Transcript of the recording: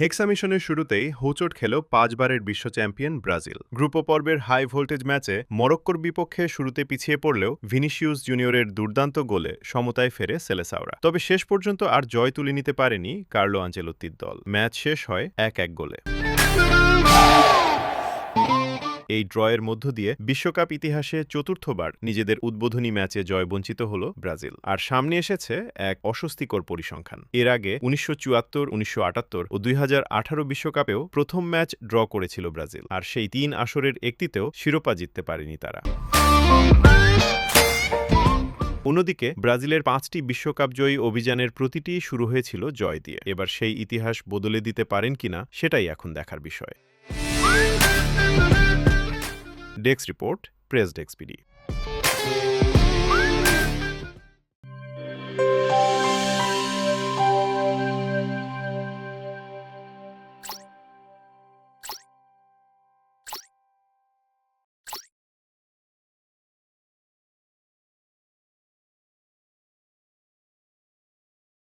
হেক্সামিশনের শুরুতেই হোঁচট খেল 5 বারের বিশ্ব চ্যাম্পিয়ন ব্রাজিল। গ্রুপ পর্বের হাই ভোল্টেজ ম্যাচে মরক্কোর বিপক্ষে শুরুতে পিছিয়ে পড়লেও ভিনিসিয়াস জুনিয়রের দুর্দান্ত গোলে সমতায় ফেরে সেলেসাওরা। তবে শেষ পর্যন্ত আর জয় তুলে নিতে পারেনি কার্লো আনচেলত্তির দল। ম্যাচ শেষ হয় 1-1 গোলে। এই ড্রয়ের মধ্য দিয়ে বিশ্বকাপ ইতিহাসে চতুর্থবার নিজেদের উদ্বোধনী ম্যাচে জয়বঞ্চিত হল ব্রাজিল। আর সামনে এসেছে এক অস্বস্তিকর পরিসংখ্যান। এর আগে 1974, 1978 ও 2018 বিশ্বকাপেও প্রথম ম্যাচ ড্র করেছিল ব্রাজিল, আর সেই 3 আসরের একটিতেও শিরোপা জিততে পারেনি তারা। অন্যদিকে ব্রাজিলের 5টি বিশ্বকাপ জয়ী অভিযানের প্রতিটি শুরু হয়েছিল জয় দিয়ে। এবার সেই ইতিহাস বদলে দিতে পারেন কিনা সেটাই এখন দেখার বিষয়। Desk report, press desk PD.